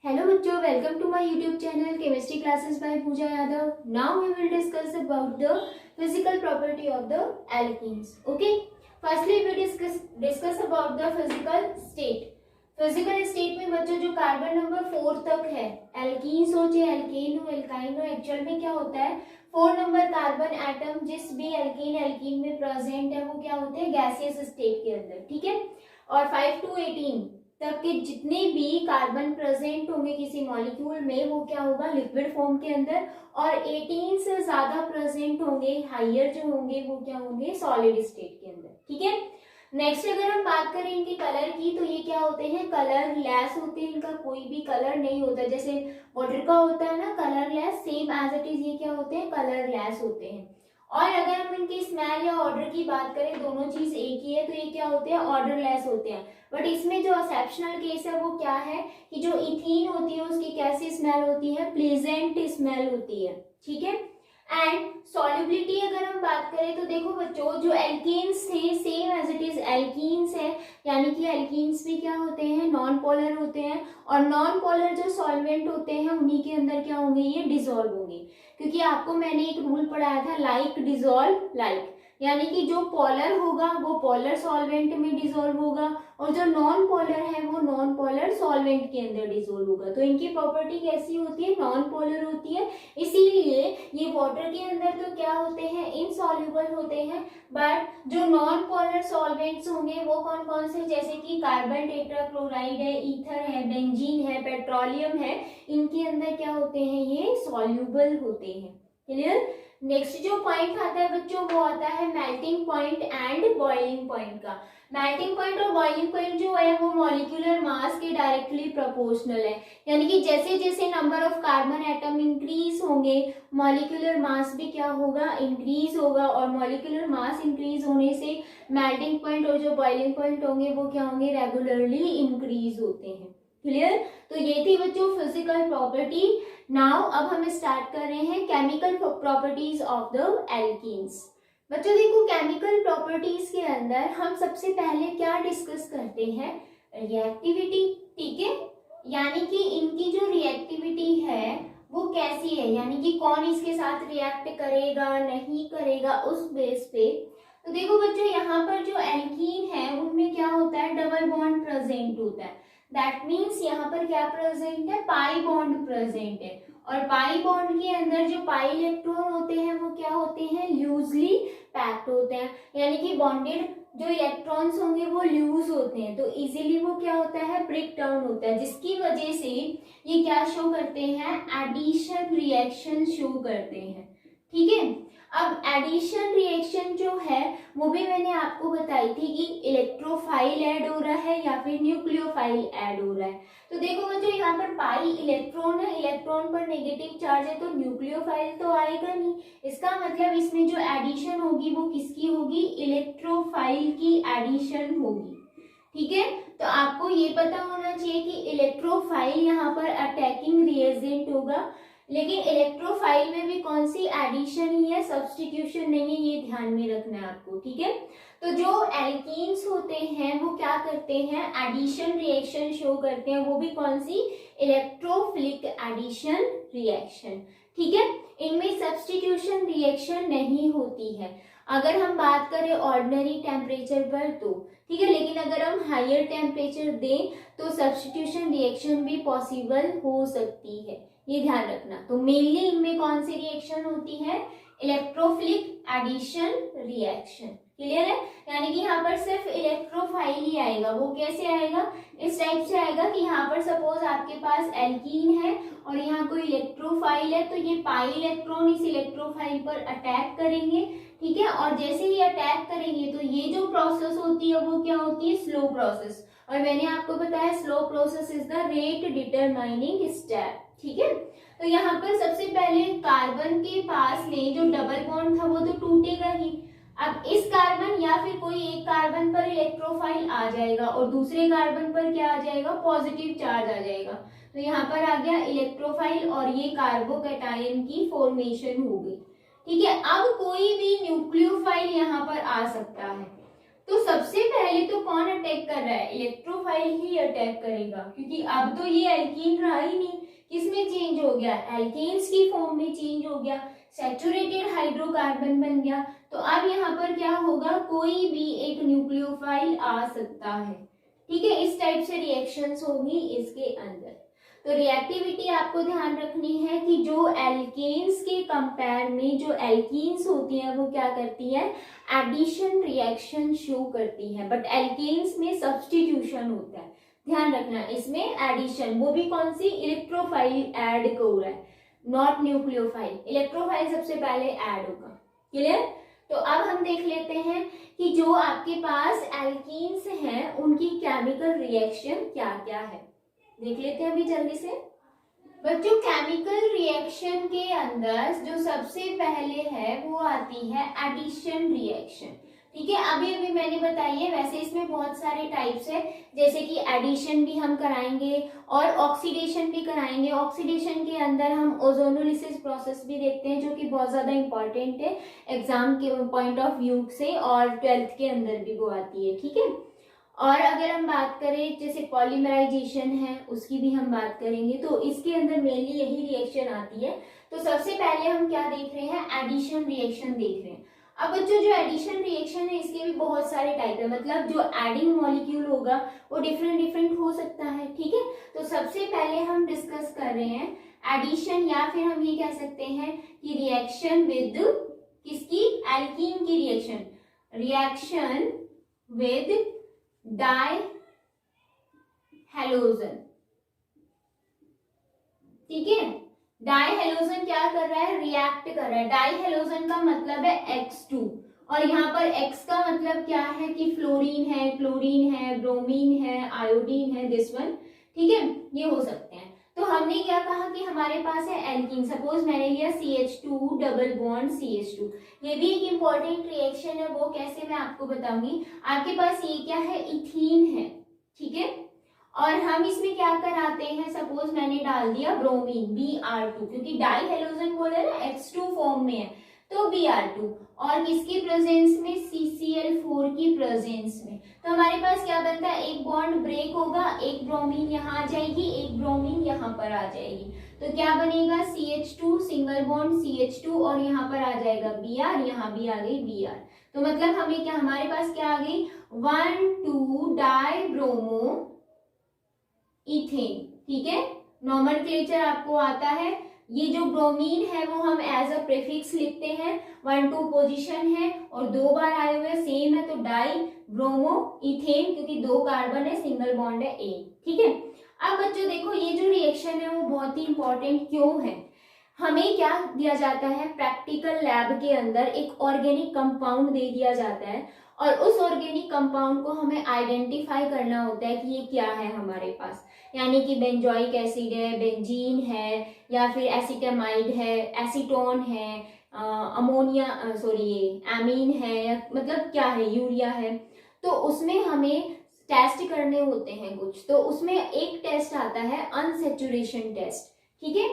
Hello बच्चों, welcome to my YouTube channel Chemistry Classes by Pooja Yadav. Now we will discuss about the physical property of the alkenes. Okay. Firstly we discuss about the physical state. Physical state में बच्चों जो carbon number 4 तक है, alkenes हो चाहे alkene हो alkyne हो, actual में क्या होता है 4 नंबर कार्बन एटम जिस भी एल्कीन में प्रेजेंट है वो क्या होते हैं गैसियस स्टेट के अंदर, ठीक है। और 5 to 18 तक के जितने भी कार्बन प्रेजेंट होंगे किसी मॉलिक्यूल में वो क्या होगा लिक्विड फॉर्म के अंदर, और 18 से ज्यादा प्रेजेंट होंगे हाइयर जो होंगे वो क्या होंगे सॉलिड स्टेट के अंदर, ठीक है। नेक्स्ट अगर हम बात करें इनके कलर की तो ये क्या होते हैं कलर लेस होते हैं, इनका कोई भी कलर नहीं होता, जैसे वाटर का होता है ना colourless, same as it is ये क्या होते हैं कलर लेस होते हैं। और अगर हम इनकी स्मेल या ऑर्डर की बात करें दोनों चीज एक ही है तो ये क्या होते हैं ऑर्डर लेस होते हैं। बट इसमें जो एक्सेप्शनल केस है वो क्या है कि जो इथीन होती है उसकी कैसी स्मेल होती है प्लीजेंट स्मेल होती है, ठीक है। एंड सॉल्युबिलिटी अगर हम बात करें तो देखो बच्चों जो एल्केन्स थे same as it is alkenes है, यानी कि एल्कीन्स भी क्या होते हैं नॉन पोलर होते हैं, और नॉन पोलर जो सॉल्वेंट होते हैं उन्हीं के अंदर क्या होंगे ये डिसॉल्व होंगे, क्योंकि आपको मैंने एक रूल पढ़ाया था लाइक डिसॉल्व लाइक, यानी कि जो पोलर होगा वो पोलर सॉल्वेंट में डिसॉल्व होगा और जो नॉन पोलर है वो नॉन पोलर सॉल्वेंट के अंदर डिसॉल्व होगा। तो इनकी प्रॉपर्टी कैसी होती है नॉन पोलर होती है, इसीलिए ये वाटर के अंदर तो क्या होते हैं इनसॉल्युबल होते हैं। बट जो नॉन पोलर सॉल्वेंट्स होंगे वो कौन कौन से, जैसे कि कार्बन टेट्राक्लोराइड है, ईथर है, बेंजीन है, पेट्रोलियम है, इनके अंदर क्या होते हैं ये सॉल्युबल होते हैं। क्लियर। नेक्स्ट जो पॉइंट आता है बच्चों वो आता है melting point and boiling point का। मेल्टिंग पॉइंट और बॉइलिंग पॉइंट जो है वो मॉलिक्यूलर मास के डायरेक्टली प्रोपोर्शनल है, यानी कि जैसे जैसे number of carbon atom increase होंगे मॉलिक्यूलर मास भी क्या होगा इंक्रीज होगा, और मॉलिक्यूलर मास इंक्रीज होने से मेल्टिंग पॉइंट और जो बॉइलिंग पॉइंट होंगे वो क्या होंगे रेगुलरली इंक्रीज होते हैं। क्लियर। तो ये थी बच्चों फिजिकल प्रॉपर्टी। नाउ अब हम स्टार्ट कर रहे हैं chemical properties of the alkenes. बच्चों देखो केमिकल प्रॉपर्टीज के अंदर हम सबसे पहले क्या डिस्कस करते हैं रिएक्टिविटी, ठीक है, यानी कि इनकी जो रिएक्टिविटी है वो कैसी है, यानी कि कौन इसके साथ रिएक्ट करेगा नहीं करेगा उस बेस पे। तो देखो बच्चों यहाँ पर जो एल्कीन है उनमें क्या होता है डबल बॉन्ड प्रेजेंट होता है, दैट मीन्स यहाँ पर क्या प्रेजेंट है पाई बॉन्ड प्रेजेंट है, और पाई बॉन्ड के अंदर जो पाई इलेक्ट्रॉन होते हैं वो क्या होते हैं लूजली पैक्ड होते हैं, यानी कि बॉन्डेड जो इलेक्ट्रॉन्स होंगे वो लूज होते हैं, तो इजीली वो क्या होता है ब्रेक डाउन होता है, जिसकी वजह से ये क्या शो करते हैं एडिशन रिएक्शन शो करते हैं, ठीक है। अब एडिशन रिएक्शन जो है वो भी मैंने आपको बताई थी कि इलेक्ट्रोफाइल ऐड हो रहा है या फिर न्यूक्लियोफाइल ऐड हो रहा है। तो देखो बच्चों यहाँ पर पाई इलेक्ट्रॉन है, इलेक्ट्रॉन पर नेगेटिव चार्ज है तो न्यूक्लियोफाइल तो आएगा नहीं, इसका मतलब इसमें जो एडिशन होगी वो किसकी होगी इलेक्ट्रोफाइल की एडिशन होगी, ठीक है। तो आपको ये पता होना चाहिए कि इलेक्ट्रोफाइल यहाँ पर अटैकिंग रिएजेंट होगा, लेकिन इलेक्ट्रोफाइल में भी कौन सी एडिशन ही है सब्स्टिट्यूशन नहीं है, ये ध्यान में रखना है आपको, ठीक है। तो जो एल्कीन्स होते हैं वो क्या करते हैं एडिशन रिएक्शन शो करते हैं, वो भी कौन सी इलेक्ट्रोफिलिक एडिशन रिएक्शन, ठीक है। इनमें सब्स्टिट्यूशन रिएक्शन नहीं होती है अगर हम बात करें ऑर्डिनरी टेम्परेचर पर तो, ठीक है, लेकिन अगर हम हायर टेम्परेचर दें तो सब्स्टिट्यूशन रिएक्शन भी पॉसिबल हो सकती है, ये ध्यान रखना। तो मेनली इनमें कौन सी रिएक्शन होती है इलेक्ट्रोफिलिक एडिशन रिएक्शन, क्लियर है, यानी कि यहाँ पर सिर्फ इलेक्ट्रोफाइल ही आएगा। वो कैसे आएगा इस टाइप से आएगा कि यहाँ पर सपोज आपके पास एल्कीन है और यहाँ कोई इलेक्ट्रोफाइल है तो ये पाई इलेक्ट्रॉन इस इलेक्ट्रोफाइल पर अटैक करेंगे, ठीक है, और जैसे ही अटैक करेंगे तो ये जो प्रोसेस होती है वो क्या होती है स्लो प्रोसेस, और मैंने आपको बताया slow process is the rate determining step, ठीक है। तो यहाँ पर सबसे पहले कार्बन के पास में जो डबल बॉन्ड था वो तो टूटेगा ही, अब इस कार्बन या फिर कोई एक कार्बन पर इलेक्ट्रोफाइल आ जाएगा और दूसरे कार्बन पर क्या आ जाएगा पॉजिटिव चार्ज आ जाएगा, तो यहाँ पर आ गया इलेक्ट्रोफाइल और ये कार्बोकैटायन की फॉर्मेशन हो गई, ठीक है। अब कोई भी न्यूक्लियोफाइल यहाँ पर आ सकता है, तो सबसे पहले तो कौन अटैक कर रहा है, इलेक्ट्रोफाइल ही अटैक करेगा, क्योंकि अब तो ये एल्कीन रहा ही नहीं, किसमें चेंज हो गया, एल्केन्स की फॉर्म में चेंज हो गया, सैचुरेटेड हाइड्रोकार्बन बन गया। तो अब यहाँ पर क्या होगा, कोई भी एक न्यूक्लियोफाइल आ सकता है, ठीक है। इस टाइप से रिएक्शंस होगी इसके अंदर। तो रिएक्टिविटी आपको ध्यान रखनी है कि जो एल्केन्स के कंपेयर में जो एल्कीन्स होती हैं वो क्या करती है, एडिशन रिएक्शन शो करती है, बट एल्केन्स में सब्स्टिट्यूशन होता है, ध्यान रखना। इसमें एडिशन, वो भी कौन सी, इलेक्ट्रोफाइल ऐड हो रहा है, नॉट न्यूक्लियोफाइल। इलेक्ट्रोफाइल सबसे पहले ऐड होगा, क्लियर। तो अब हम देख लेते हैं कि जो आपके पास एल्कीन्स हैं उनकी केमिकल रिएक्शन क्या क्या है, देख लेते हैं अभी जल्दी से। बच्चों केमिकल रिएक्शन के अंदर जो सबसे पहले है वो आती है एडिशन रिएक्शन, ठीक है। अभी अभी मैंने बताई है, वैसे इसमें बहुत सारे टाइप्स है, जैसे कि एडिशन भी हम कराएंगे और ऑक्सीडेशन भी कराएंगे। ऑक्सीडेशन के अंदर हम ओजोनोलिसिस प्रोसेस भी देखते हैं, जो कि बहुत ज्यादा इंपॉर्टेंट है एग्जाम के पॉइंट ऑफ व्यू से, और 12th के अंदर भी वो आती है, ठीक है। और अगर हम बात करें जैसे पॉलीमराइजेशन है, उसकी भी हम बात करेंगे, तो इसके अंदर मेनली यही रिएक्शन आती है। तो सबसे पहले हम क्या देख रहे हैं, एडिशन रिएक्शन देख रहे हैं। अब बच्चों जो एडिशन रिएक्शन है इसके भी बहुत सारे टाइप है, मतलब जो एडिंग मॉलिक्यूल होगा वो डिफरेंट डिफरेंट हो सकता है, ठीक है। तो सबसे पहले हम डिस्कस कर रहे हैं एडिशन, या फिर हम ये कह सकते हैं कि रिएक्शन विद किसकी, एल्कीन की reaction, reaction with die halogen, ठीक है। डाई हेलोजन क्या कर रहा है, रिएक्ट कर रहा है। डाई हेलोजन का मतलब है X2, और यहाँ पर X का मतलब क्या है कि फ्लोरीन है, क्लोरीन है, ब्रोमीन है, आयोडीन है, दिस वन, ठीक है, ये हो सकते हैं। तो हमने क्या कहा कि हमारे पास है एल्कीन, सपोज मैंने लिया CH2 डबल बॉन्ड CH2, ये भी एक इंपॉर्टेंट रिएक्शन है, वो कैसे मैं आपको बताऊंगी। आपके पास ये क्या है, इथीन है, ठीक है, और हम इसमें क्या कराते हैं, सपोज मैंने डाल दिया ब्रोमीन Br2, क्योंकि डाई हेलोजन बोले ना X2 फॉर्म में है, तो Br2, और किसकी प्रेजेंस में, CCl4 की प्रेजेंस में। तो हमारे पास क्या बनता है, एक बॉन्ड ब्रेक होगा, एक ब्रोमीन यहाँ आ जाएगी, एक ब्रोमीन यहाँ पर आ जाएगी, तो क्या बनेगा, CH2 सिंगल बॉन्ड CH2, और यहाँ पर आ जाएगा Br, यहाँ भी आ गई Br। तो मतलब हमें क्या, हमारे पास क्या आ गई, 1,2 डाई ब्रोमो इथेन, ठीक है। नॉमेनक्लेचर आपको आता है, ये जो ब्रोमीन है वो हम एज अ प्रीफिक्स लिखते हैं, 1,2 पोजीशन है और 2 बार आए हुए सेम है, तो डाई ब्रोमो इथेन, क्योंकि 2 कार्बन है, सिंगल बॉन्ड है A, ठीक है। अब बच्चों देखो ये जो रिएक्शन है वो बहुत ही इंपॉर्टेंट क्यों है, हमें क्या दिया जाता है, प्रैक्टिकल लैब के अंदर एक ऑर्गेनिक कंपाउंड दे दिया जाता है, और उस ऑर्गेनिक कंपाउंड को हमें आइडेंटिफाई करना होता है कि ये क्या है हमारे पास, यानी कि बेंजोइक एसिड है, बेंजीन है, या फिर एसिटामाइड है, एसीटोन है, अमोनिया ये एमीन है, मतलब क्या है, यूरिया है। तो उसमें हमें टेस्ट करने होते हैं कुछ, तो उसमें एक टेस्ट आता है अनसैचुरेशन टेस्ट, ठीक है,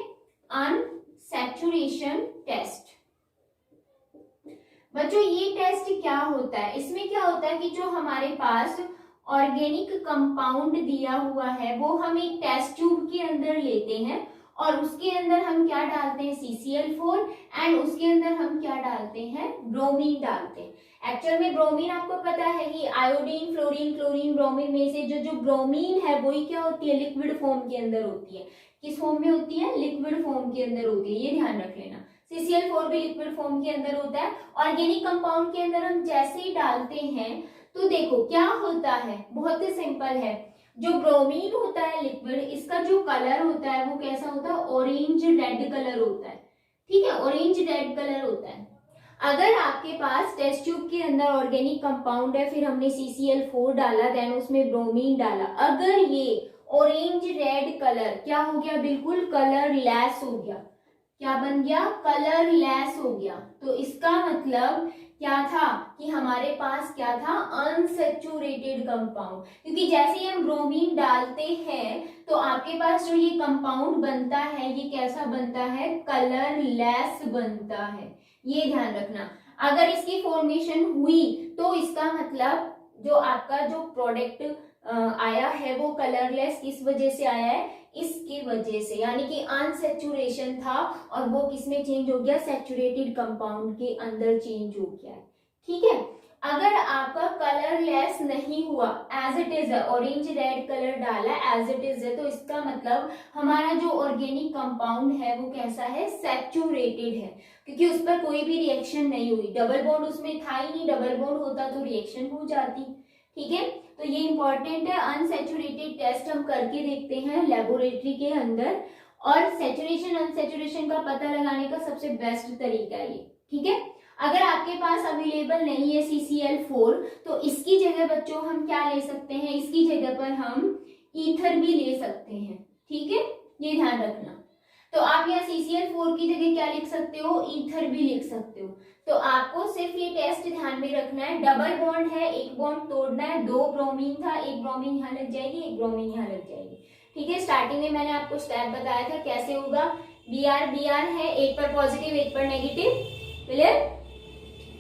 अनसैचुरेशन टेस्ट। बच्चों ये टेस्ट क्या होता है, इसमें क्या होता है कि जो हमारे पास ऑर्गेनिक कंपाउंड दिया हुआ है वो हम एक टेस्ट ट्यूब के अंदर लेते हैं, और उसके अंदर हम क्या डालते हैं, CCl4, एंड उसके अंदर हम क्या डालते हैं, ब्रोमीन डालते हैं। एक्चुअल में ब्रोमीन आपको पता है कि आयोडीन, फ्लोरीन, क्लोरीन, ब्रोमीन में से जो ब्रोमीन है वही क्या होती है, लिक्विड फॉर्म के अंदर होती है। किस फॉर्म में होती है, लिक्विड फॉर्म के अंदर होती है, ये ध्यान रख लेना। CCl4 भी लिक्विड फॉर्म के अंदर होता है। ऑर्गेनिक कंपाउंड के अंदर हम जैसे ही डालते हैं तो देखो क्या होता है, बहुत ही सिंपल है। जो ब्रोमीन होता है लिक्विड, इसका जो कलर होता है वो कैसा होता है, ऑरेंज रेड कलर होता है, ठीक है, ऑरेंज रेड कलर होता है। अगर आपके पास टेस्ट ट्यूब के अंदर ऑर्गेनिक कंपाउंड है, फिर हमने CCl4 डाला, देन उसमें ब्रोमीन डाला, अगर ये ऑरेंज रेड कलर क्या हो गया, बिल्कुल कलर लेस हो गया, क्या बन गया, कलर लेस हो गया, तो इसका मतलब क्या था कि हमारे पास क्या था, अनसैचुरेटेड कंपाउंड। क्योंकि जैसे ही हम ब्रोमीन डालते हैं तो आपके पास जो ये कंपाउंड बनता है ये कैसा बनता है, कलर लेस बनता है, ये ध्यान रखना। अगर इसकी फॉर्मेशन हुई तो इसका मतलब जो आपका जो प्रोडक्ट आया है वो कलरलेस किस वजह से आया है, इसकी वजह से, यानी कि अनसेचुरेशन था और वो किसमें चेंज हो गया, सैचुरेटेड कंपाउंड के अंदर चेंज हो गया है। ठीक है, अगर आपका कलरलेस नहीं हुआ, एज इट इज है, ऑरेंज रेड कलर डाला एज इट इज है, तो इसका मतलब हमारा जो ऑर्गेनिक कंपाउंड है वो कैसा है, सैचुरेटेड है, क्योंकि उस पर कोई भी रिएक्शन नहीं हुई, डबल बॉन्ड उसमें था ही नहीं, डबल बॉन्ड होता तो रिएक्शन हो जाती। ठीक है, तो ये इंपॉर्टेंट है। अनसैचुरेटेड टेस्ट हम करके देखते हैं लेबोरेटरी के अंदर, और सैचुरेशन अनसैचुरेशन का पता लगाने का सबसे बेस्ट तरीका है ये। ठीक है, अगर आपके पास अवेलेबल नहीं है CCl4, तो इसकी जगह बच्चों हम क्या ले सकते हैं, इसकी जगह पर हम ईथर भी ले सकते हैं। ठीक है, ये ध्यान रखना। तो आप यहाँ CCl4 की जगह क्या लिख सकते हो, ईथर भी लिख सकते हो। तो आपको सिर्फ ये टेस्ट ध्यान में रखना है, डबल बॉन्ड है, एक बॉन्ड तोड़ना है, 2 ब्रोमीन था, एक ब्रोमीन यहाँ लग जाएगी, एक ब्रोमीन यहाँ लग जाएगी। ठीक है, स्टार्टिंग में मैंने आपको स्टेप बताया था कैसे होगा, Br है, एक पर पॉजिटिव एक पर नेगेटिव, क्लियर।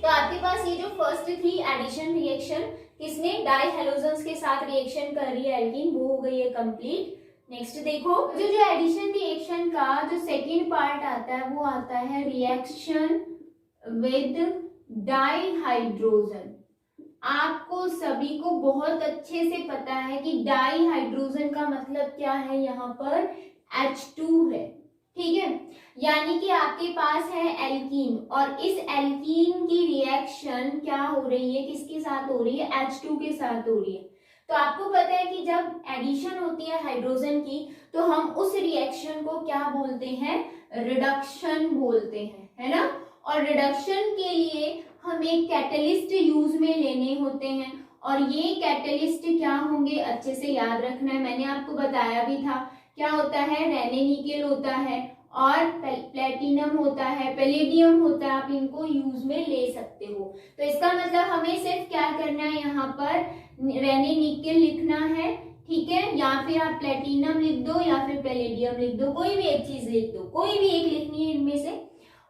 तो आपके पास ये जो फर्स्ट थी एडिशन रिएक्शन, किसमें, डाई हेलोजेंस के साथ रिएक्शन कर रही है एल्कीन, वो हो गई है कंप्लीट। नेक्स्ट देखो, जो एडिशन रिएक्शन का जो सेकेंड पार्ट आता है वो आता है रिएक्शन विद डाईहाइड्रोजन। आपको सभी को बहुत अच्छे से पता है कि डाईहाइड्रोजन का मतलब क्या है, यहाँ पर H2 है। ठीक है, यानी कि आपके पास है एल्कीन, और इस एल्कीन की रिएक्शन क्या हो रही है, किसके साथ हो रही है, H2 के साथ हो रही है। तो आपको पता है कि जब एडिशन होती है हाइड्रोजन की, तो हम उस रिएक्शन को क्या बोलते हैं, रिडक्शन बोलते हैं, है ना। और रिडक्शन के लिए हमें कैटलिस्ट यूज में लेने होते हैं, और ये कैटलिस्ट क्या होंगे, अच्छे से याद रखना है, मैंने आपको बताया भी था। क्या होता है, रेनेनिकेल होता है, और प्लेटिनम होता है, पैलेडियम होता है, आप इनको यूज में ले सकते हो। तो इसका मतलब हमें सिर्फ क्या करना है, यहाँ पर रेनेनिकेल लिखना है। ठीक है, या फिर आप प्लेटिनम लिख दो या फिर पैलेडियम लिख दो, कोई भी एक चीज लिख दो, कोई भी एक लिखनी है इनमें से।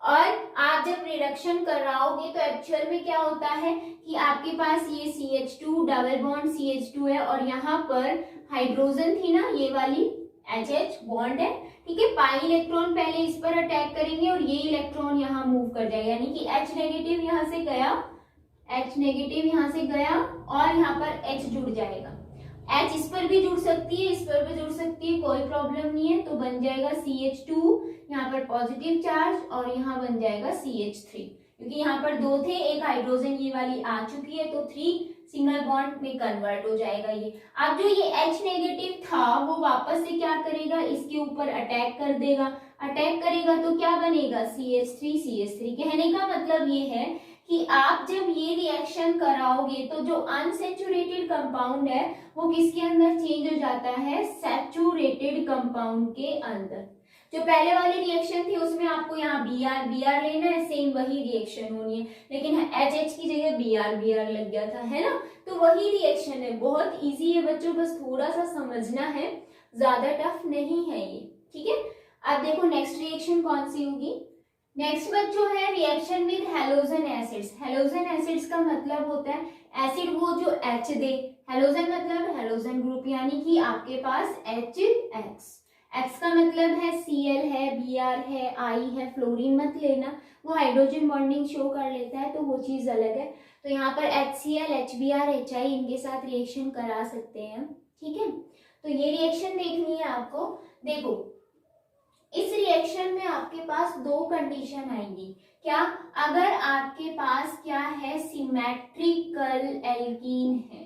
और आप जब रिडक्शन कराओगे तो एक्चुअल में क्या होता है कि आपके पास ये CH2 डबल बॉन्ड CH2 है, और यहाँ पर हाइड्रोजन थी ना, ये वाली HH बॉन्ड है। ठीक है, पाई इलेक्ट्रॉन पहले इस पर अटैक करेंगे और ये इलेक्ट्रॉन यहाँ मूव कर जाएगा, यानी कि H नेगेटिव यहाँ से गया, H नेगेटिव यहाँ से गया, और यहाँ पर H जुड़ जाएगा। H इस पर भी जुड़ सकती है, इस पर भी जुड़ सकती है, कोई प्रॉब्लम नहीं है। तो बन जाएगा CH2, यहाँ पर पॉजिटिव चार्ज, और यहाँ बन जाएगा CH3, क्योंकि यहाँ पर 2 थे, एक हाइड्रोजन ये वाली आ चुकी है, तो 3 सिंगल बॉन्ड में कन्वर्ट हो जाएगा ये। अब जो ये H नेगेटिव था वो वापस से क्या करेगा, इसके ऊपर अटैक कर देगा, अटैक करेगा तो क्या बनेगा, CH3। कहने का मतलब ये है कि आप जब ये रिएक्शन कराओगे तो जो अनसैचुरेटेड कंपाउंड है वो किसके अंदर चेंज हो जाता है, सैचुरेटेड कंपाउंड के अंदर। जो पहले वाली रिएक्शन थी उसमें आपको यहाँ Br लेना है, सेम वही रिएक्शन होनी है, लेकिन HH की जगह Br लग गया था, है ना। तो वही रिएक्शन है, बहुत इजी है बच्चों, बस थोड़ा सा समझना है, ज्यादा टफ नहीं है ये। ठीक है, अब देखो नेक्स्ट रिएक्शन कौन सी होगी। नेक्स्ट बच्चों है reaction with halogen acids. Halogen acids का मतलब होता है एसिड वो जो H दे, हेलोजन मतलब हेलोजन ग्रुप, यानी कि आपके पास HX, X का मतलब है Cl है, Br है, I है, फ्लोरीन मत लेना, वो हाइड्रोजन बॉन्डिंग शो कर लेता है, तो वो चीज अलग है। तो यहाँ पर HCl, HBr, HI इनके साथ रिएक्शन करा सकते हैं। ठीक है, तो ये रिएक्शन देखनी है आपको। देखो इस रिएक्शन में आपके पास 2 कंडीशन आएंगी। क्या, अगर आपके पास क्या है, सिमेट्रिकल एल्कीन है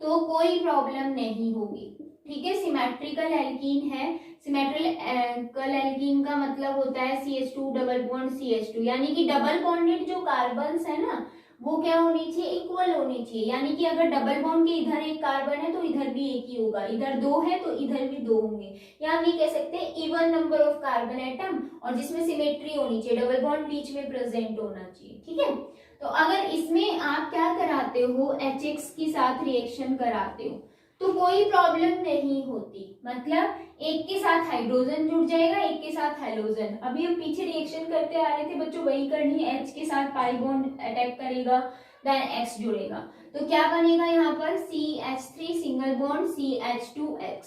तो कोई प्रॉब्लम नहीं होगी। ठीक है, सिमेट्रिकल एल्कीन है, सिमेट्रिकल एल्कीन का मतलब होता है CH2 डबल बॉन्ड CH2, यानी कि डबल बॉन्डेड जो कार्बन्स है ना वो क्या होनी चाहिए, इक्वल होनी चाहिए। यानी कि अगर डबल बॉन्ड के इधर एक कार्बन है तो इधर भी एक ही होगा, इधर 2 है तो इधर भी 2 होंगे, या हम ये कह सकते हैं even number of carbon atom, और जिसमें सिमेट्री होनी चाहिए, डबल बॉन्ड बीच में प्रेजेंट होना चाहिए। ठीक है, तो अगर इसमें आप क्या कराते हो, HX के साथ रिएक्शन कराते हो तो कोई प्रॉब्लम नहीं होती, मतलब एक के साथ हाइड्रोजन जुड़ जाएगा, एक के साथ हेलोजन। अभी हम पीछे रिएक्शन करते आ रहे थे बच्चों, वही करनी है, H के साथ पाई बॉन्ड अटैक करेगा, देन X जुड़ेगा, तो क्या बनेगा यहाँ पर CH3 सिंगल बॉन्ड CH2X,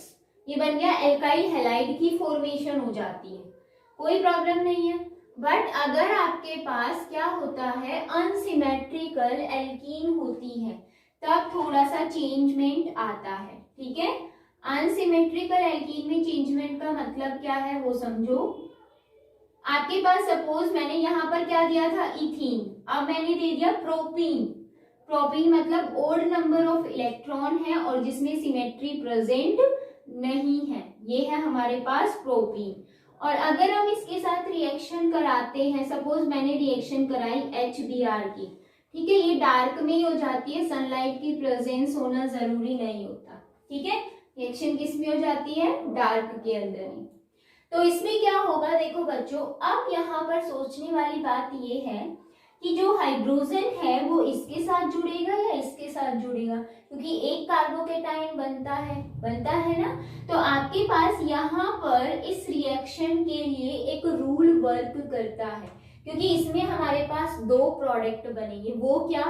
ये बन गया एल्काइल हैलाइड की फॉर्मेशन हो जाती है, कोई प्रॉब्लम नहीं है। बट अगर आपके पास क्या होता है अनसिमेट्रिकल एल्कीन होती है तब थोड़ा सा चेंजमेंट आता है, ठीक है। अनसिमेट्रिकल एल्कीन में चेंजमेंट का मतलब क्या है वो समझो। आपके पास सपोज मैंने यहाँ पर क्या दिया था इथीन, अब मैंने दे दिया प्रोपीन। प्रोपीन मतलब ओड नंबर ऑफ इलेक्ट्रॉन है और जिसमें सिमेट्री प्रेजेंट नहीं है, ये है हमारे पास प्रोपीन। और अगर हम इसके साथ रिएक्शन कराते हैं, सपोज मैंने रिएक्शन कराई HBr की, ठीक है, ये डार्क में ही हो जाती है, सनलाइट की प्रेजेंस होना जरूरी नहीं होता, ठीक है। रिएक्शन किस में हो जाती है, डार्क के अंदर ही। तो इसमें क्या होगा देखो बच्चों, अब यहाँ पर सोचने वाली बात ये है कि जो हाइड्रोजन है वो इसके साथ जुड़ेगा या इसके साथ जुड़ेगा, क्योंकि एक कार्बोकेटाइन बनता है ना। तो आपके पास यहाँ पर इस रिएक्शन के लिए एक रूल वर्क करता है, क्योंकि इसमें हमारे पास दो प्रोडक्ट बनेंगे। वो क्या,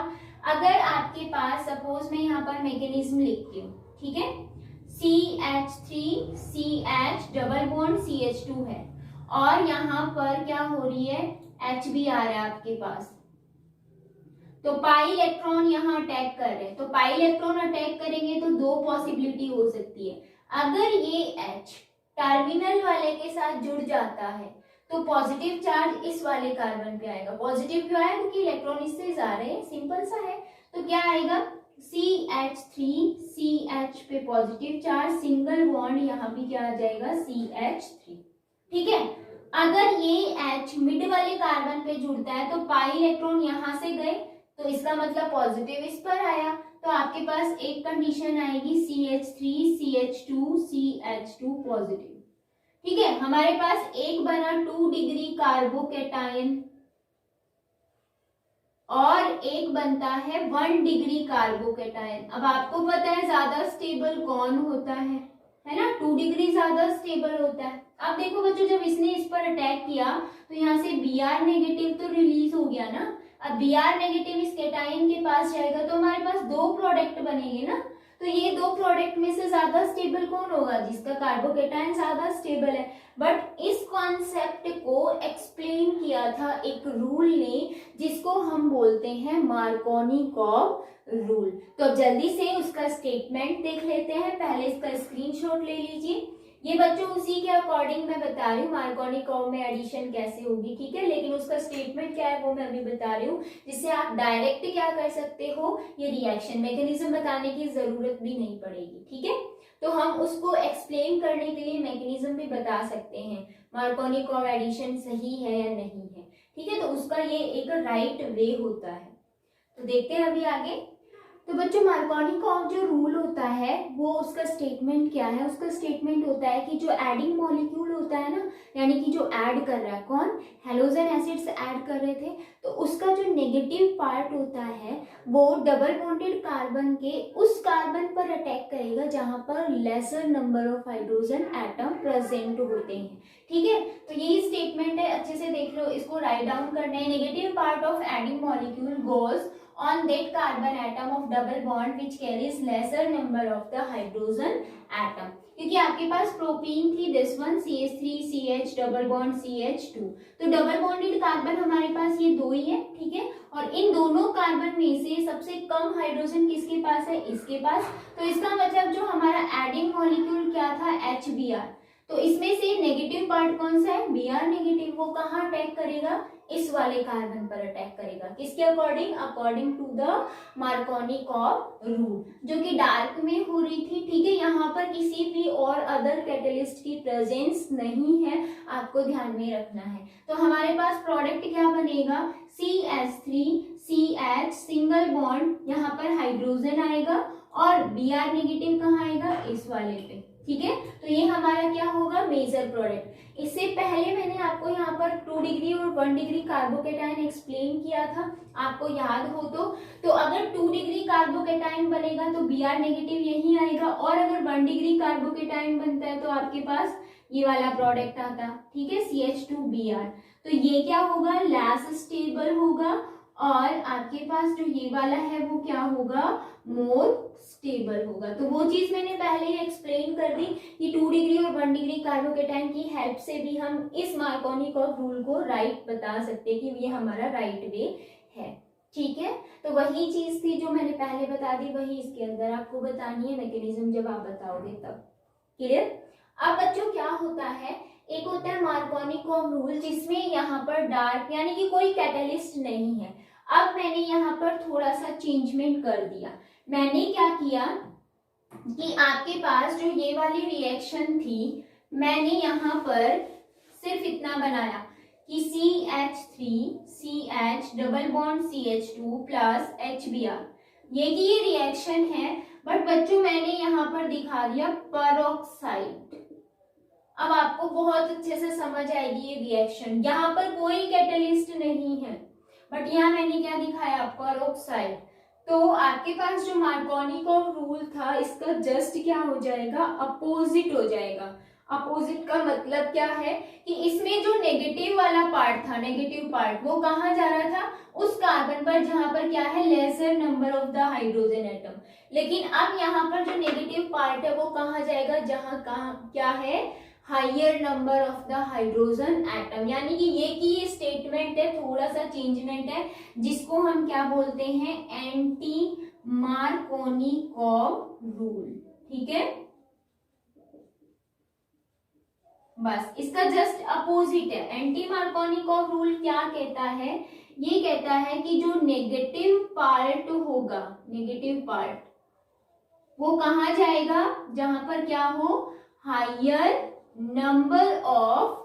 अगर आपके पास सपोज मैं यहाँ पर मैकेनिज्म लिखती हूँ, ठीक है, CH3CH डबल बॉन्ड CH2 है और यहाँ पर क्या हो रही है HBr है आपके पास, तो पाई इलेक्ट्रॉन यहाँ अटैक कर रहे हैं। तो पाई इलेक्ट्रॉन अटैक करेंगे तो दो पॉसिबिलिटी हो सकती है, अगर ये H टर्मिनल वाले के साथ जुड़ जाता है तो पॉजिटिव चार्ज इस वाले कार्बन पे आएगा। पॉजिटिव क्यों आया, क्योंकि इलेक्ट्रॉन इससे जा रहे हैं, सिंपल सा है। तो क्या आएगा CH3CH पे पॉजिटिव चार्ज, सिंगल बॉन्ड यहाँ पे क्या आ जाएगा CH3, ठीक है। अगर ये H मिड वाले कार्बन पे जुड़ता है तो पाई इलेक्ट्रॉन यहाँ से गए तो इसका मतलब पॉजिटिव इस पर आया, तो आपके पास एक कंडीशन आएगी CH3CH2CH2 पॉजिटिव, ठीक है। हमारे पास एक बना 2 डिग्री कार्बोकेटाइन और एक बनता है 1 डिग्री कार्बोकेटाइन। अब आपको पता है ज्यादा स्टेबल कौन होता है ना, 2 डिग्री ज्यादा स्टेबल होता है। अब देखो बच्चों, जब इसने इस पर अटैक किया तो यहाँ से Br नेगेटिव तो रिलीज हो गया ना। अब Br नेगेटिव इस केटाइन के पास जाएगा तो हमारे पास दो प्रोडक्ट बनेंगे ना। तो ये दो प्रोडक्ट में से ज्यादा स्टेबल कौन होगा, जिसका कार्बोकेटाइन ज्यादा स्टेबल है। बट इस कॉन्सेप्ट को एक्सप्लेन किया था एक रूल ने, जिसको हम बोलते हैं मार्कोनिकॉव रूल। तो अब जल्दी से उसका स्टेटमेंट देख लेते हैं, पहले इसका स्क्रीनशॉट ले लीजिए। ये बच्चों उसी के अकॉर्डिंग मैं बता रही हूँ मार्कोनिकॉव में एडिशन कैसे होगी, ठीक है। लेकिन उसका स्टेटमेंट क्या है वो मैं अभी बता रही हूँ, जिससे आप डायरेक्ट क्या कर सकते हो, ये रिएक्शन मैकेनिज्म बताने की जरूरत भी नहीं पड़ेगी, ठीक है। तो हम उसको एक्सप्लेन करने के लिए मैकेनिज्म भी बता सकते हैं, मार्कोनिकॉव एडिशन सही है या नहीं है, ठीक है। तो उसका ये एक राइट वे होता है। तो देखते हैं अभी आगे। तो बच्चों मार्कोनिकॉव जो रूल होता है वो उसका स्टेटमेंट क्या है, उसका स्टेटमेंट होता है कि जो एडिंग मॉलिक्यूल होता है ना, यानी कि जो ऐड कर रहा है, कौन, हेलोजन एसिड्स ऐड कर रहे थे, तो उसका जो नेगेटिव पार्ट होता है वो डबल बॉन्डेड कार्बन के उस कार्बन पर अटैक करेगा जहां पर laser number of hydrogen atom present होते हैं, ठीक है। तो यही स्टेटमेंट है, अच्छे से देख लो, इसको राइट डाउन करना है। Negative part of adding molecule goes on that carbon atom of double bond which carries lesser number of the hydrogen atom। क्योंकि आपके पास प्रोपीन थी, this one CH3CH double bond CH2, तो डबल बॉन्डेड कार्बन हमारे पास ये दो ही है, ठीक है। और इन दोनों कार्बन में से सबसे कम हाइड्रोजन किसके पास है, इसके पास। तो इसका मतलब जो हमारा एडिंग मॉलिक्यूल क्या था HBr, तो इसमें से नेगेटिव पार्ट कौन सा है, Br नेगेटिव, वो कहाँ अटैक करेगा, इस वाले कार्बन पर अटैक करेगा। किसके according, according to the Markovnikov rule, जो कि डार्क में हो रही थी, ठीक है। यहाँ पर किसी भी और अदर कैटलिस्ट की प्रेजेंस नहीं है, आपको ध्यान में रखना है। तो हमारे पास प्रोडक्ट क्या बनेगा, CH3CH सिंगल बॉन्ड, यहाँ पर हाइड्रोजन आएगा और Br नेगेटिव कहाँ आएगा, इस वाले पे, ठीक है। तो ये हमारा क्या होगा, मेजर प्रोडक्ट। इससे पहले मैंने आपको यहाँ पर 2 डिग्री और 1 डिग्री कार्बोकेटाइन एक्सप्लेन किया था, आपको याद हो तो अगर 2 डिग्री कार्बोकेटाइन बनेगा तो Br नेगेटिव यही आएगा, और अगर 1 डिग्री कार्बोकेटाइन बनता है तो आपके पास ये वाला प्रोडक्ट आता, ठीक है, CH2Br। तो ये क्या होगा, लेस स्टेबल होगा और आपके पास जो ये वाला है वो क्या होगा, मोर स्टेबल होगा। तो वो चीज मैंने पहले ही एक्सप्लेन कर दी कि 2 डिग्री और 1 डिग्री कार्बोकेटाइन की हेल्प से भी हम इस मार्कोनिकॉफ रूल को राइट बता सकते हैं कि ये हमारा राइट वे है। ठीक है, तो वही चीज थी जो मैंने पहले बता दी, वही इसके अंदर आपको बतानी है मैकेनिज्म जब आप बताओगे तब। क्लियर। अब बच्चों क्या होता है, एक होता है मार्कोनिकॉफ रूल जिसमें यहाँ पर डार्क यानी कि कोई कैटलिस्ट नहीं है। अब मैंने यहाँ पर थोड़ा सा चेंजमेंट कर दिया। मैंने क्या किया कि आपके पास जो ये वाली रिएक्शन थी, मैंने यहाँ पर सिर्फ इतना बनाया कि CH3CH double bond CH2 plus HBr, ये की ये रिएक्शन है। बट बच्चों मैंने यहाँ पर दिखा दिया पेरोक्साइड। अब आपको बहुत अच्छे से समझ आएगी ये रिएक्शन, यहाँ पर कोई कैटलिस्ट नहीं है बट यहाँ मैंने क्या दिखाया, पेरोक्साइड। तो आपके पास जो मार्कोनिकॉफ रूल था इसका जस्ट क्या हो जाएगा, अपोजिट हो जाएगा। अपोजिट का मतलब क्या है कि इसमें जो नेगेटिव वाला पार्ट था, नेगेटिव पार्ट वो कहाँ जा रहा था, उस कार्बन पर जहां पर क्या है, laser number of the hydrogen atom. लेकिन अब यहाँ पर जो नेगेटिव पार्ट है वो कहाँ जाएगा, जहां कहाँ क्या है, higher number of the hydrogen atom. यानी कि ये स्टेटमेंट है, थोड़ा सा चेंजमेंट है, जिसको हम क्या बोलते हैं, एंटी मार्कोनिकॉफ रूल। ठीक है, बस इसका जस्ट अपोजिट है। एंटी मार्कोनिकॉफ रूल क्या कहता है, ये कहता है कि जो नेगेटिव पार्ट होगा, नेगेटिव पार्ट वो कहाँ जाएगा, जहां पर क्या हो, higher number of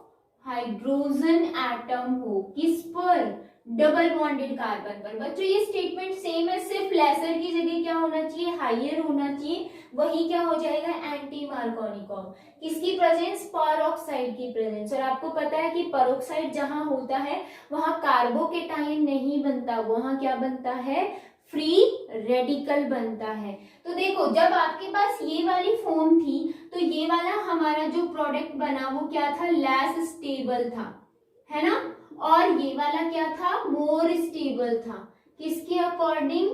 hydrogen atom हो। किस पर, डबल बॉन्डेड कार्बन पर। बच्चों ये स्टेटमेंट सेम है, सिर्फ लेसर की जगह क्या होना चाहिए, हायर होना चाहिए। वही क्या हो जाएगा, एंटी मार्कोनिकॉफ। किसकी प्रेजेंस, पेरोक्साइड की प्रेजेंस। और आपको पता है कि पेरोक्साइड जहां होता है वहां कार्बोकेटाइन नहीं बनता, वहां क्या बनता है, फ्री रेडिकल बनता है। तो देखो जब आपके पास ये वाली फॉर्म थी तो ये वाला हमारा जो प्रोडक्ट बना वो क्या था, लेस स्टेबल था, है ना। और ये वाला क्या था, मोर स्टेबल था। किसके अकॉर्डिंग,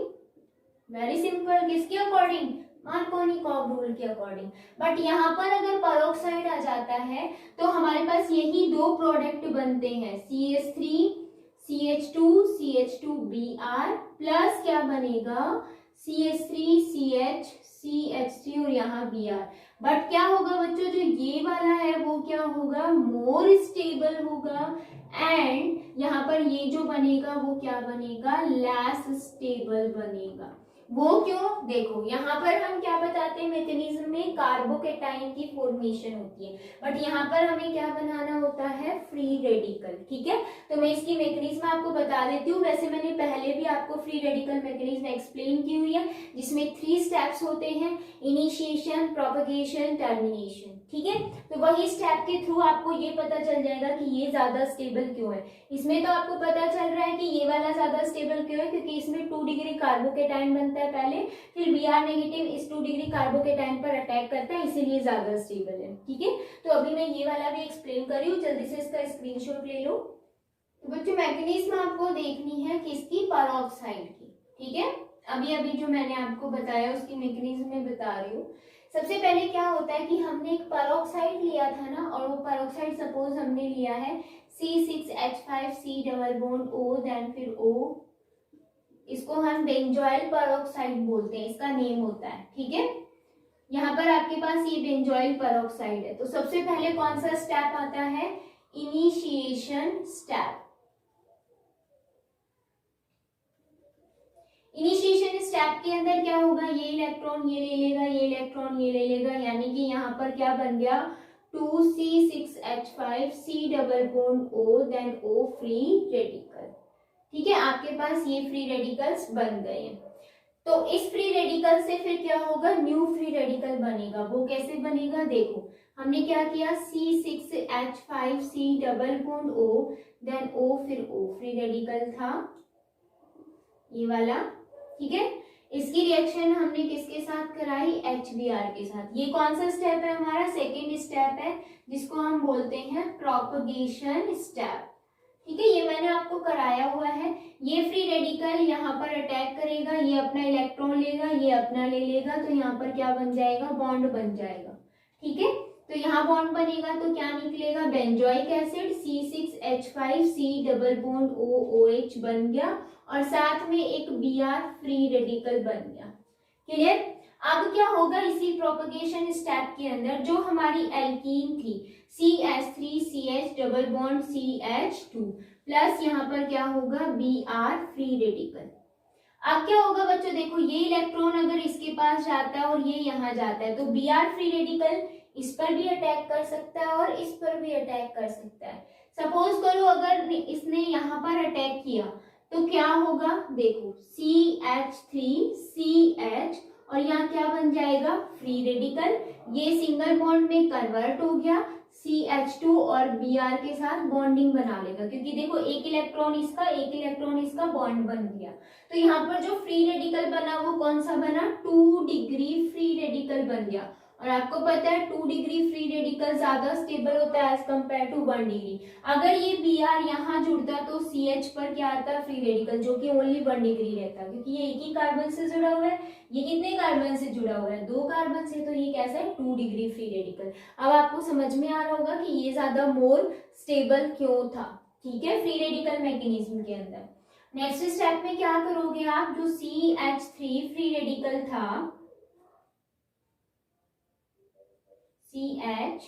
वेरी सिंपल, किसके अकॉर्डिंग, मार्कोनिकॉफ रूल के अकॉर्डिंग। बट यहाँ पर अगर पेरोक्साइड आ जाता है तो हमारे पास यही दो प्रोडक्ट बनते हैं, CH3 CH2 CH2Br प्लस क्या बनेगा, CH3 CH CH3 और यहाँ Br। बट क्या होगा बच्चों, जो ये वाला है वो क्या होगा, मोर स्टेबल होगा। एंड यहाँ पर ये जो बनेगा वो क्या बनेगा, लेस स्टेबल बनेगा। वो क्यों, देखो यहाँ पर हम क्या बताते हैं, मैकेनिज्म में कार्बोकेटाइन की फॉर्मेशन होती है, बट यहाँ पर हमें क्या बनाना होता है, फ्री रेडिकल। ठीक है, तो मैं इसकी मैकेनिज्म आपको बता देती हूँ। वैसे मैंने पहले भी आपको फ्री रेडिकल मैकेनिज्म एक्सप्लेन की हुई है, जिसमें 3 स्टेप्स होते हैं, इनिशिएशन, प्रोपगेशन, टर्मिनेशन। ठीक है, तो वही स्टेप के थ्रू आपको ये पता चल जाएगा कि ये ज्यादा स्टेबल क्यों है। इसमें तो आपको पता चल रहा है कि ये वाला ज्यादा स्टेबल क्यों है, क्योंकि इसमें 2 डिग्री कार्बोकेटाइन बनता है पहले, फिर Br नेगेटिव इस 2 डिग्री कार्बोकेटाइन पर अटैक करता है, इसीलिए ज्यादा स्टेबल है। ठीक है, तो अभी मैं ये वाला भी एक्सप्लेन कर रही हूँ, जल्दी से इसका स्क्रीनशॉट ले लो। तो बच्चों मैकेनिज्म आपको देखनी है किसकी, पेरोक्साइड की। ठीक है, अभी अभी जो मैंने आपको बताया उसकी मैकेनिज्म में बता रही हूँ। सबसे पहले क्या होता है कि हमने एक पेरोक्साइड लिया था ना, और वो पेरोक्साइड सपोज हमने लिया है C6H5C double bond O, then फिर O, इसको हम बेंजोइल पेरोक्साइड बोलते हैं, इसका नेम होता है। ठीक है, यहाँ पर आपके पास ये बेंजोइल पेरोक्साइड है। तो सबसे पहले कौन सा स्टेप आता है, इनिशिएशन स्टेप। इनिशिएशन स्टेप के अंदर क्या होगा, ये इलेक्ट्रॉन ये ले लेगा, ये इलेक्ट्रॉन ये ले लेगा, यानी कि यहाँ पर क्या बन गया, 2C6H5C double bond O, then O free radical. ठीक है, आपके पास ये फ्री रेडिकल्स बन गए हैं। तो इस फ्री रेडिकल से फिर क्या होगा, न्यू फ्री रेडिकल बनेगा। वो कैसे बनेगा, देखो हमने क्या किया, C6H5C double bond O, then O फिर O फ्री रेडिकल था ये वाला। ठीक है, इसकी रिएक्शन हमने किसके साथ कराई, HBr के साथ। ये कौन सा स्टेप है, हमारा सेकेंड स्टेप है, जिसको हम बोलते हैं प्रोपगेशन स्टेप। ठीक है, ये मैंने आपको कराया हुआ है। ये फ्री रेडिकल यहाँ पर अटैक करेगा, ये अपना इलेक्ट्रॉन लेगा, ये अपना ले लेगा, तो यहाँ पर क्या बन जाएगा, बॉन्ड बन जाएगा। ठीक है, तो यहाँ बॉन्ड बनेगा तो क्या निकलेगा, benzoic acid C6H5 C double bond OOH बन गया और साथ में एक Br फ्री रेडिकल बन गया। क्लियर। अब क्या होगा, इसी प्रोपगेशन स्टेप के अंदर जो हमारी एल्कीन थी CH3CH double bond CH2 plus यहाँ पर क्या होगा, Br फ्री रेडिकल। अब क्या होगा बच्चों, देखो ये इलेक्ट्रॉन अगर इसके पास जाता है और ये यहाँ जाता है तो Br फ्री रेडिकल इस पर भी अटैक कर सकता है और इस पर भी अटैक कर सकता है। सपोज करो अगर इसने यहाँ पर अटैक किया तो क्या होगा, देखो CH3CH और यहाँ क्या बन जाएगा, फ्री रेडिकल। ये सिंगल बॉन्ड में कन्वर्ट हो गया, CH2 और Br के साथ बॉन्डिंग बना लेगा, क्योंकि देखो एक इलेक्ट्रॉन इसका बॉन्ड बन गया। तो यहाँ पर जो फ्री रेडिकल बना वो कौन सा बना, 2 डिग्री फ्री रेडिकल बन गया। और आपको पता है 2 डिग्री फ्री रेडिकल ज्यादा स्टेबल होता है एज कम्पेयर टू 1 डिग्री। अगर ये Br यहाँ जुड़ता तो CH पर क्या आता है, फ्री रेडिकल, जो कि ओनली 1 डिग्री रहता, क्योंकि ये एक ही कार्बन से जुड़ा हुआ है। ये कितने कार्बन से जुड़ा हुआ है, 2 कार्बन से, तो ये कैसा है, 2 डिग्री फ्री रेडिकल। अब आपको समझ में आ रहा होगा कि ये ज्यादा मोर स्टेबल क्यों था। ठीक है, फ्री रेडिकल मैकेनिज्म के अंदर। नेक्स्ट स्टेप में क्या करोगे आप, जो CH3 फ्री रेडिकल था, CH,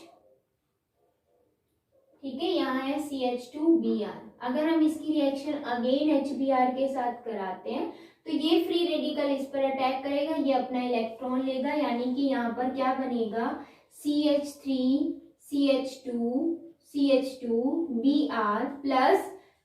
ठीक है, यहाँ है CH2Br। अगर हम इसकी रिएक्शन अगेन HBr के साथ कराते हैं तो ये फ्री रेडिकल इस पर अटैक करेगा, ये अपना इलेक्ट्रॉन लेगा, यानी कि यहाँ पर क्या बनेगा, CH3 CH2 CH2Br प्लस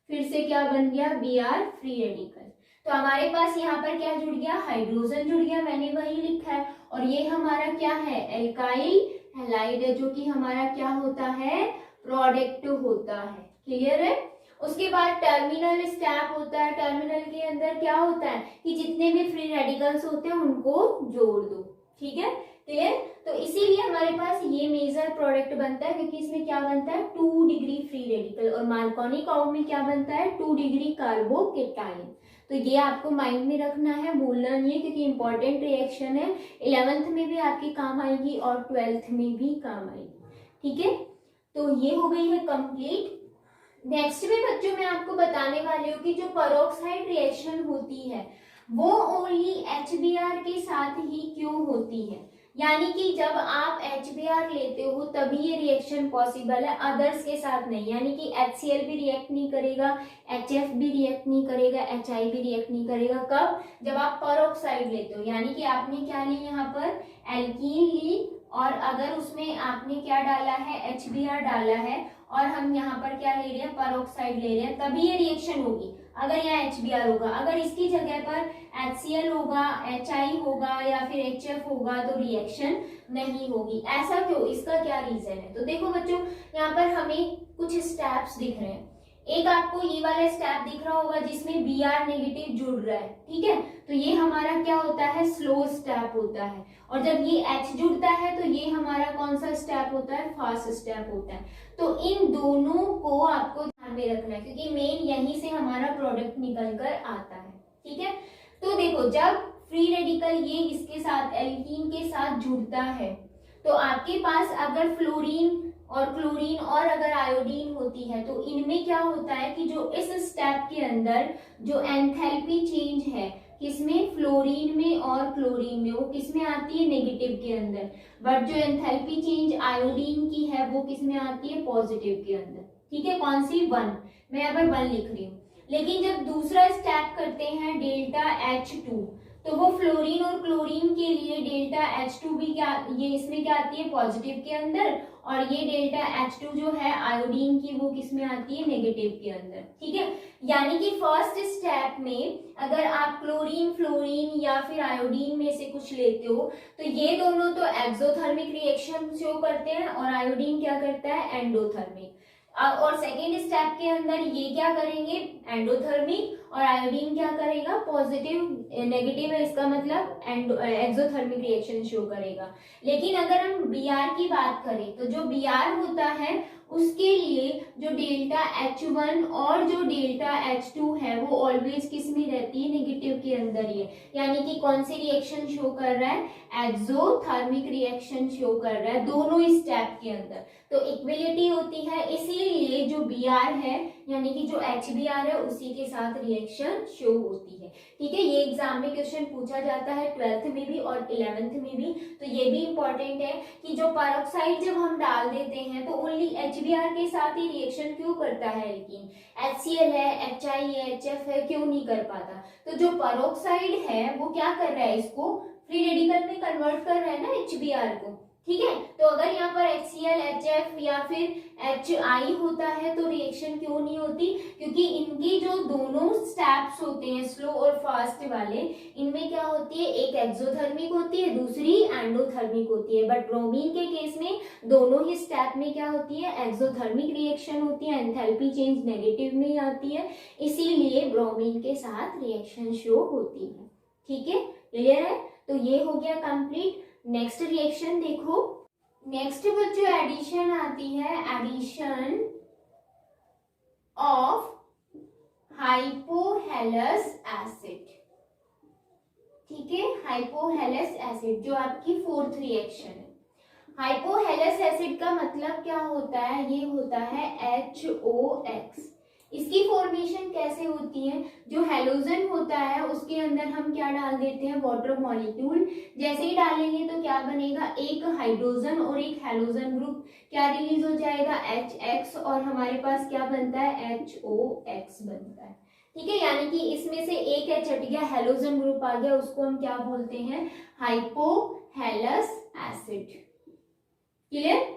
फिर से क्या बन गया, Br फ्री रेडिकल। तो हमारे पास यहाँ पर क्या जुड़ गया, हाइड्रोजन जुड़ गया, मैंने वही लिखा है। और ये हमारा क्या है, एल्काइल हैलाइड है, जो कि हमारा क्या होता है, प्रोडक्ट होता है। क्लियर है। उसके बाद टर्मिनल स्टेप होता है। टर्मिनल के अंदर क्या होता है कि जितने भी फ्री रेडिकल्स होते हैं उनको जोड़ दो। ठीक है, क्लियर। तो इसीलिए हमारे पास ये मेजर प्रोडक्ट बनता है, क्योंकि इसमें क्या बनता है, 2 डिग्री फ्री रेडिकल। और मार्कोनी कॉम्ब में क्या बनता है, 2 डिग्री कार्बोकेटाइन। तो ये आपको माइंड में रखना है, भूलना नहीं है, क्योंकि इंपॉर्टेंट रिएक्शन है। 11th में भी आपके काम आएगी और 12th में भी काम आएगी। ठीक है, तो ये हो गई है कंप्लीट। नेक्स्ट में बच्चों मैं आपको बताने वाली हूँ कि जो पेरोक्साइड रिएक्शन होती है वो ओनली HBr के साथ ही क्यों होती है। यानी कि जब आप HBr लेते हो तभी ये रिएक्शन पॉसिबल है, अदर्स के साथ नहीं। यानी कि HCl भी रिएक्ट नहीं करेगा, HF भी रिएक्ट नहीं करेगा, HI भी रिएक्ट नहीं करेगा। कब, जब आप पेरोक्साइड लेते हो। यानी कि आपने क्या ली, यहाँ पर एल्कीन ली, और अगर उसमें आपने क्या डाला है, HBr डाला है, और हम यहाँ पर क्या ले रहे हैं, पेरोक्साइड ले रहे हैं, तभी ये रिएक्शन होगी। अगर यहाँ HBr होगा, अगर इसकी जगह पर HCl होगा, HI होगा या फिर HF होगा तो रिएक्शन नहीं होगी। ऐसा क्यों, इसका क्या रीजन है। तो देखो बच्चों, यहाँ पर हमें कुछ स्टेप्स दिख रहे हैं। एक आपको ये वाला स्टेप दिख रहा होगा जिसमें Br नेगेटिव जुड़ रहा है। ठीक है, तो ये हमारा क्या होता है, स्लो स्टेप होता है। और जब ये H जुड़ता है तो ये हमारा कौन सा स्टेप होता है, फास्ट स्टेप होता है। तो इन दोनों को आपको ध्यान में रखना है, क्योंकि मेन यहीं से हमारा प्रोडक्ट निकल कर आता है। ठीक है, तो देखो जब फ्री रेडिकल ये इसके साथ एल्कीन के साथ जुड़ता है तो आपके पास अगर फ्लोरीन और क्लोरीन और अगर आयोडीन होती है तो इनमें क्या होता है कि जो इस स्टेप के अंदर जो एंथैल्पी चेंज है, किसमें, फ्लोरीन में और क्लोरीन में, वो किसमें आती है, नेगेटिव के अंदर। बट जो एंथैल्पी चेंज आयोडीन की है वो किसमें आती है, पॉजिटिव के अंदर। ठीक है, कौन सी, 1, मैं यहाँ पर 1 लिख रही हूँ। लेकिन जब दूसरा स्टेप करते हैं डेल्टा H2 तो वो फ्लोरीन और क्लोरीन के लिए डेल्टा H2 भी क्या, ये इसमें क्या आती है, पॉजिटिव के अंदर, और ये डेल्टा H2 जो है आयोडीन की वो किसमें आती है, नेगेटिव के अंदर। ठीक है, यानी कि फर्स्ट स्टेप में अगर आप क्लोरीन, फ्लोरीन या फिर आयोडीन में से कुछ लेते हो तो ये दोनों तो एक्सोथर्मिक रिएक्शन शो करते हैं और आयोडीन क्या करता है, एंडोथर्मिक। और सेकेंड स्टेप के अंदर ये क्या करेंगे, एंडोथर्मिक, और आयोडीन क्या करेगा, पॉजिटिव, नेगेटिव है इसका मतलब एक्सोथर्मिक रिएक्शन शो करेगा। लेकिन अगर हम Br की बात करें तो जो Br होता है उसके लिए जो जो डेल्टा H1 और जो डेल्टा H2 है वो ऑलवेज किस में रहती है, नेगेटिव के अंदर ही है। यानी कि कौन सी रिएक्शन शो कर रहा है, एक्सोथर्मिक रिएक्शन शो कर रहा है दोनों स्टेप के अंदर। तो इक्वलिटी होती है, इसीलिए जो Br है यानी कि जो HBr है उसी के साथ रिएक्शन शो होती है। ठीक है, ये एग्जाम में क्वेश्चन पूछा जाता है 12th में भी और 11th में भी। तो ये भी इंपॉर्टेंट है कि जो पेरोक्साइड जब हम डाल देते हैं तो ओनली HBr के साथ ही रिएक्शन क्यों करता है, लेकिन HCl है, HI है, HF है, क्यों नहीं कर पाता। तो जो पेरोक्साइड है वो क्या कर रहा है, इसको फ्री रेडिकल में कन्वर्ट कर रहा है ना HBr को। ठीक है, तो अगर यहाँ पर HCl, HF या फिर HI होता है तो रिएक्शन क्यों नहीं होती, क्योंकि इनकी जो दोनों स्टेप्स होते हैं स्लो और फास्ट वाले, इनमें क्या होती है, एक एक्सोथर्मिक होती है, दूसरी एंडोथर्मिक होती है। बट ब्रोमीन के केस में दोनों ही स्टेप में क्या होती है, एक्सोथर्मिक रिएक्शन होती है, एंथैल्पी चेंज नेगेटिव में आती है, इसीलिए ब्रोमीन के साथ रिएक्शन शो होती है। ठीक है, क्लियर है। तो ये हो गया कंप्लीट। नेक्स्ट रिएक्शन देखो, नेक्स्ट बच्चों एडिशन आती है, एडिशन ऑफ हाइपोहेलस एसिड। ठीक है, हाइपोहेलस एसिड जो आपकी फोर्थ रिएक्शन है। हाइपोहेलस एसिड का मतलब क्या होता है, ये होता है HOX। इसकी फॉर्मेशन कैसे होती है, जो हेलोजन होता है उसके अंदर हम क्या डाल देते हैं, वाटर मॉलिक्यूल। जैसे ही डालेंगे तो क्या बनेगा, एक हाइड्रोजन और एक हेलोजन ग्रुप क्या रिलीज हो जाएगा, HX, और हमारे पास क्या बनता है, HOX बनता है। ठीक है, यानी कि इसमें से एक H हट गया, हेलोजन ग्रुप आ गया, उसको हम क्या बोलते हैं, हाइपोहेलस एसिड। क्लियर।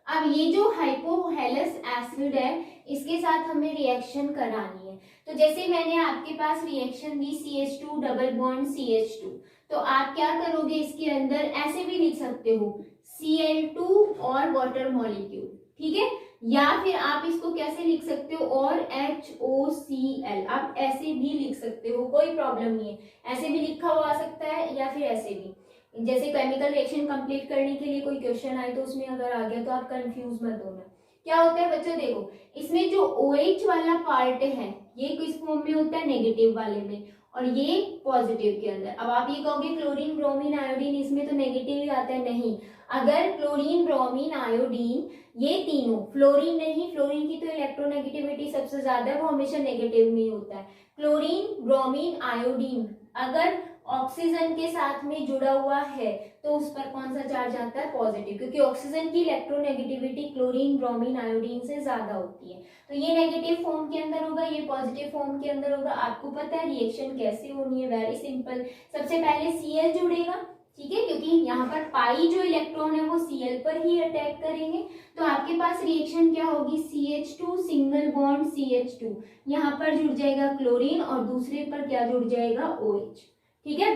अब ये जो हाइपोहेलस एसिड है इसके साथ हमें रिएक्शन करानी है। तो जैसे मैंने आपके पास रिएक्शन दी CH2 डबल बॉन्ड CH2, तो आप क्या करोगे, इसके अंदर ऐसे भी लिख सकते हो Cl2 और वाटर मॉलिक्यूल। ठीक है, या फिर आप इसको कैसे लिख सकते हो, और HOCl, आप ऐसे भी लिख सकते हो, कोई प्रॉब्लम नहीं है। ऐसे भी लिखा हुआ आ सकता है या फिर ऐसे भी, जैसे केमिकल रिएक्शन कंप्लीट करने के लिए कोई क्वेश्चन आए तो उसमें अगर आ गया तो आप कंफ्यूज मत होना। क्या होता है बच्चों, देखो इसमें जो OH वाला पार्ट है ये किस फॉर्म में होता है, नेगेटिव वाले में, और ये पॉजिटिव के अंदर। अब आप ये कहोगे क्लोरीन ब्रोमीन आयोडीन इसमें तो नेगेटिव ही आता है, नहीं। अगर क्लोरीन ब्रोमीन आयोडीन ये तीनों, फ्लोरीन नहीं, फ्लोरीन की तो इलेक्ट्रोनेगेटिविटी सबसे ज्यादा है, वो हमेशा नेगेटिव में ही होता है। क्लोरीन ब्रोमीन आयोडीन अगर ऑक्सीजन के साथ में जुड़ा हुआ है तो उस पर कौन सा चार्ज आता है, पॉजिटिव, क्योंकि ऑक्सीजन की इलेक्ट्रोनेगेटिविटी क्लोरीन ब्रोमीन आयोडीन से ज्यादा होती है। तो ये नेगेटिव फॉर्म के अंदर होगा, ये पॉजिटिव फॉर्म के अंदर होगा। आपको पता है रिएक्शन कैसे होनी है, वेरी सिंपल। सबसे पहले Cl जुड़ेगा, ठीक है, क्योंकि यहाँ पर पाई जो इलेक्ट्रॉन है वो Cl पर ही अटैक करेंगे। तो आपके पास रिएक्शन क्या होगी, CH2 सिंगल बॉन्ड CH2, यहाँ पर जुड़ जाएगा क्लोरीन और दूसरे पर क्या जुड़ जाएगा, OH। ठीक है,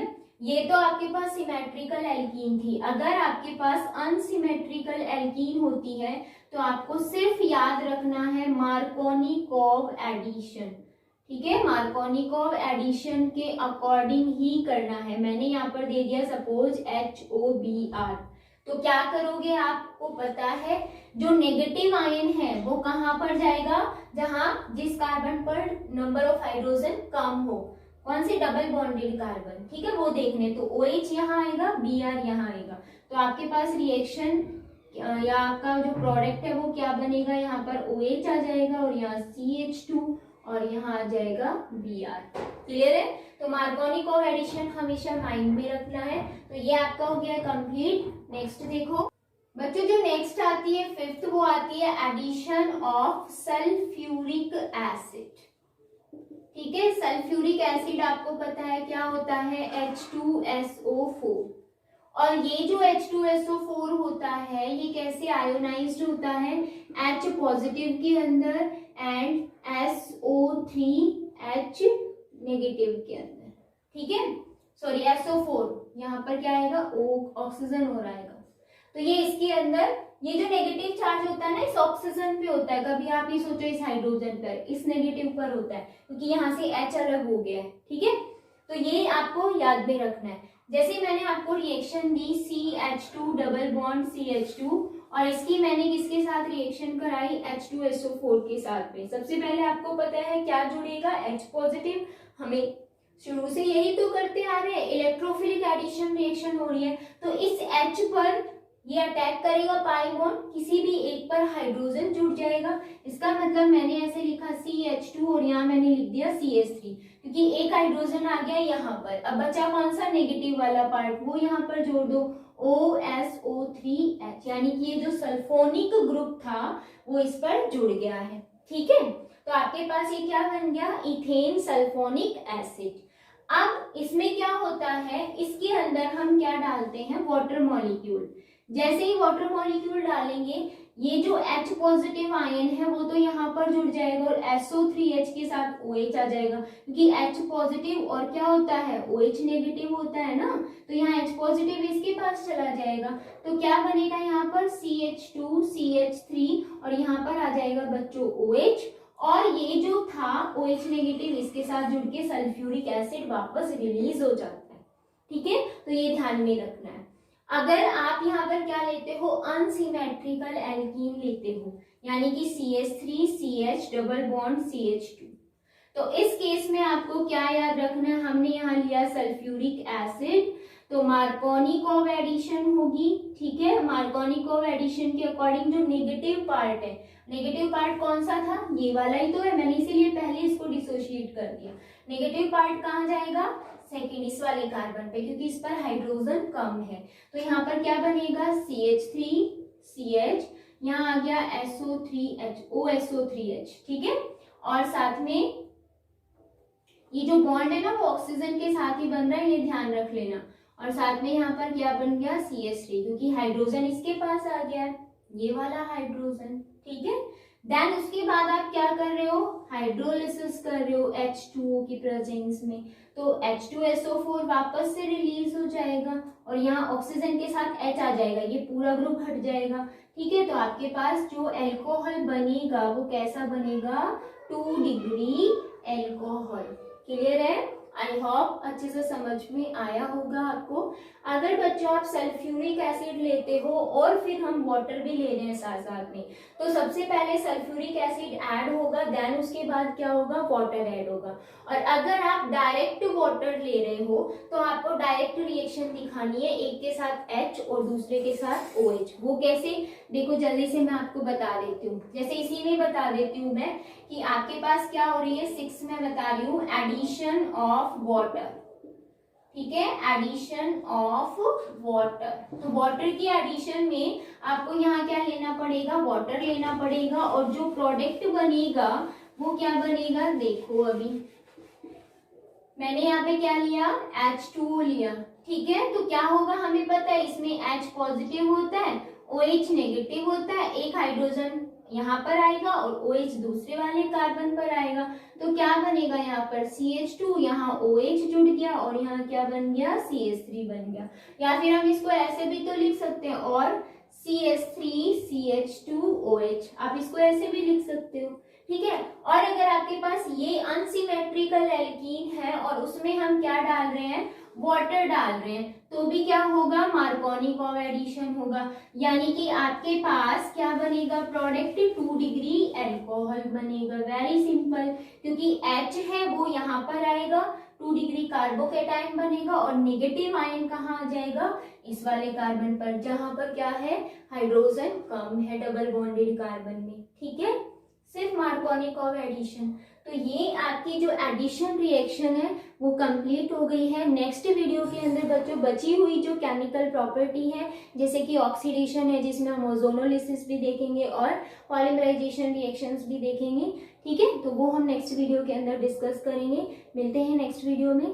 ये तो आपके पास सिमेट्रिकल एल्कीन थी। अगर आपके पास अनसिमेट्रिकल एल्कीन होती है तो आपको सिर्फ याद रखना है मार्कोनिकोव एडिशन। ठीक है, मार्कोनिकोव एडिशन के अकॉर्डिंग ही करना है। मैंने यहाँ पर दे दिया सपोज HOBr, तो क्या करोगे, आपको पता है जो नेगेटिव आयन है वो कहाँ पर जाएगा, जहां जिस कार्बन पर नंबर ऑफ हाइड्रोजन कम हो, कौन सी, डबल बॉन्डेड कार्बन। ठीक है, वो देखने, तो OH यहाँ आएगा, Br यहाँ आएगा। तो आपके पास रिएक्शन या आपका जो प्रोडक्ट है वो क्या बनेगा, यहाँ पर OH आ जाएगा और यहाँ CH2 और यहाँ आ जाएगा Br। क्लियर है। तो मार्कोनिकोव एडिशन हमेशा माइंड में रखना है। तो ये आपका हो गया कंप्लीट। नेक्स्ट देखो बच्चों, जो नेक्स्ट आती है फिफ्थ, वो आती है एडिशन ऑफ सल्फ्यूरिक एसिड। ठीक है, सल्फ्यूरिक एसिड आपको पता है क्या होता है, H2SO4। और ये जो H2SO4 होता है ये कैसे आयोनाइज्ड होता है, H पॉजिटिव के अंदर एंड SO3H नेगेटिव के अंदर। ठीक है, सॉरी SO4, यहाँ पर क्या आएगा, ऑक्सीजन हो आएगा। तो ये इसके अंदर ये जो नेगेटिव चार्ज होता है ना इस ऑक्सीजन पे होता है, कभी आप ये सोचो इस हाइड्रोजन पर, इस नेगेटिव पर होता है, क्योंकि यहाँ से H अलग हो गया है। ठीक है, तो ये आपको याद में रखना है। जैसे मैंने आपको रिएक्शन दी CH2 डबल बॉन्ड CH2 और इसकी मैंने किसके साथ रिएक्शन कराई, H2SO4 के साथ में। सबसे पहले आपको पता है क्या जुड़ेगा, H पॉजिटिव। हमें शुरू से यही तो करते आ रहे हैं, इलेक्ट्रोफिलिक एडिशन रिएक्शन हो रही है, तो इस H पर ये अटैक करेगा पाई बॉन्ड, किसी भी एक पर हाइड्रोजन जुड़ जाएगा। इसका मतलब मैंने ऐसे लिखा CH2 और यहाँ मैंने लिख दिया CH3, क्योंकि एक हाइड्रोजन आ गया यहाँ पर। अब बचा कौन सा, नेगेटिव वाला पार्ट, वो यहाँ पर जोड़ दो OSO3H, यानी कि ये जो सल्फोनिक ग्रुप था वो इस पर जुड़ गया है। ठीक है, तो आपके पास ये क्या बन गया, इथेन सल्फोनिक एसिड। अब इसमें क्या होता है, इसके अंदर हम क्या डालते हैं, वाटर मॉलिक्यूल। जैसे ही वाटर मॉलिक्यूल डालेंगे, ये जो H पॉजिटिव आयन है वो तो यहाँ पर जुड़ जाएगा और SO3H के साथ OH आ जाएगा, क्योंकि H पॉजिटिव और क्या होता है, OH नेगेटिव होता है ना, तो यहाँ H पॉजिटिव इसके पास चला जाएगा, तो क्या बनेगा यहाँ पर CH2 CH3 और यहाँ पर आ जाएगा बच्चों OH, और ये जो था OH नेगेटिव इसके साथ जुड़ के सल्फ्यूरिक एसिड वापस रिलीज हो जाता है। ठीक है, तो ये ध्यान में रखना है। अगर आप यहाँ पर क्या लेते हो, अनसिमेट्रिकल एल्कीन लेते हो, यानी कि CH3 CH double bond CH2, तो इस केस में आपको क्या याद रखना है, हमने यहाँ लिया सल्फ्यूरिक एसिड, तो मार्कोनिकोव एडिशन होगी। ठीक है, मार्कोनिकोव एडिशन के अकॉर्डिंग जो नेगेटिव पार्ट है, नेगेटिव पार्ट कौन सा था, ये वाला ही तो है, मैंने इसीलिए पहले इसको डिसोशिएट कर दिया। नेगेटिव पार्ट कहाँ जाएगा, सेकेंड इस वाले कार्बन पे, क्योंकि इस पर हाइड्रोजन कम है, तो यहाँ पर क्या बनेगा CH3 CH, यहाँ आ गया SO3H OSO3H। ठीक है, और साथ में ये जो बॉन्ड है ना वो ऑक्सीजन के साथ ही बन रहा है, ये ध्यान रख लेना। और साथ में यहाँ पर क्या बन गया CH3, क्योंकि हाइड्रोजन इसके पास आ गया है, ये वाला हाइड्रोजन। ठीक है, देन उसके बाद आप क्या कर रहे हो, हाइड्रोलिसिस कर रहे हो H2O की प्रेजेंस में, तो H2SO4 वापस से रिलीज हो जाएगा और यहाँ ऑक्सीजन के साथ H आ जाएगा, ये पूरा ग्रुप हट जाएगा। ठीक है, तो आपके पास जो एल्कोहल बनेगा वो कैसा बनेगा, 2 डिग्री एल्कोहल। क्लियर है, आई होप अच्छे से समझ में आया होगा आपको। अगर बच्चों आप सल्फ्यूरिक एसिड लेते हो और फिर हम वाटर भी ले रहे हैं साथ साथ में, तो सबसे पहले सल्फ्यूरिक एसिड ऐड होगा, देन उसके बाद क्या होगा, वाटर ऐड होगा। और अगर आप डायरेक्ट वाटर ले रहे हो तो आपको डायरेक्ट रिएक्शन दिखानी है, एक के साथ H और दूसरे के साथ OH। वो कैसे, देखो जल्दी से मैं आपको बता देती हूँ। जैसे इसी में बता देती हूँ मैं कि आपके पास क्या हो रही है, 6 में बता रही हूँ, एडिशन ऑफ वाटर। ठीक है, एडिशन ऑफ वाटर, तो वाटर की एडिशन में आपको यहाँ क्या लेना पड़ेगा, वाटर लेना पड़ेगा, और जो प्रोडक्ट बनेगा वो क्या बनेगा, देखो अभी मैंने यहाँ पे क्या लिया, H2O लिया। ठीक है, तो क्या होगा, हमें पता है इसमें H पॉजिटिव होता है, OH नेगेटिव होता है, एक हाइड्रोजन यहाँ पर आएगा और OH दूसरे वाले कार्बन पर आएगा, तो क्या बनेगा यहाँ पर CH2, यहाँ OH जुड़ गया और यहाँ क्या बन गया, CH3 बन गया। या फिर हम इसको ऐसे भी तो लिख सकते हैं, और CH3 CH2 OH, आप इसको ऐसे भी लिख सकते हो। ठीक है, और अगर आपके पास ये अनसिमेट्रिकल एल्कीन है और उसमें हम क्या डाल रहे हैं, वाटर डाल रहे हैं, तो भी क्या होगा, मार्कोनिकोव एडिशन होगा, यानी कि आपके पास क्या बनेगा, प्रोडक्ट 2 डिग्री एल्कोहल बनेगा। वेरी सिंपल, क्योंकि H है वो यहाँ पर आएगा, 2 डिग्री कार्बोकेटाइन बनेगा, और नेगेटिव आयन कहाँ आ जाएगा, इस वाले कार्बन पर, जहां पर क्या है, हाइड्रोजन कम है डबल बॉन्डेड कार्बन में। ठीक है, सिर्फ मार्कोनिकोव एडिशन। तो ये आपकी जो एडिशन रिएक्शन है वो कंप्लीट हो गई है। नेक्स्ट वीडियो के अंदर बच्चों बची हुई जो केमिकल प्रॉपर्टी है, जैसे कि ऑक्सीडेशन है जिसमें हम ओजोनोलिसिस भी देखेंगे और पॉलीमराइजेशन रिएक्शंस भी देखेंगे। ठीक है, तो वो हम नेक्स्ट वीडियो के अंदर डिस्कस करेंगे। मिलते हैं नेक्स्ट वीडियो में।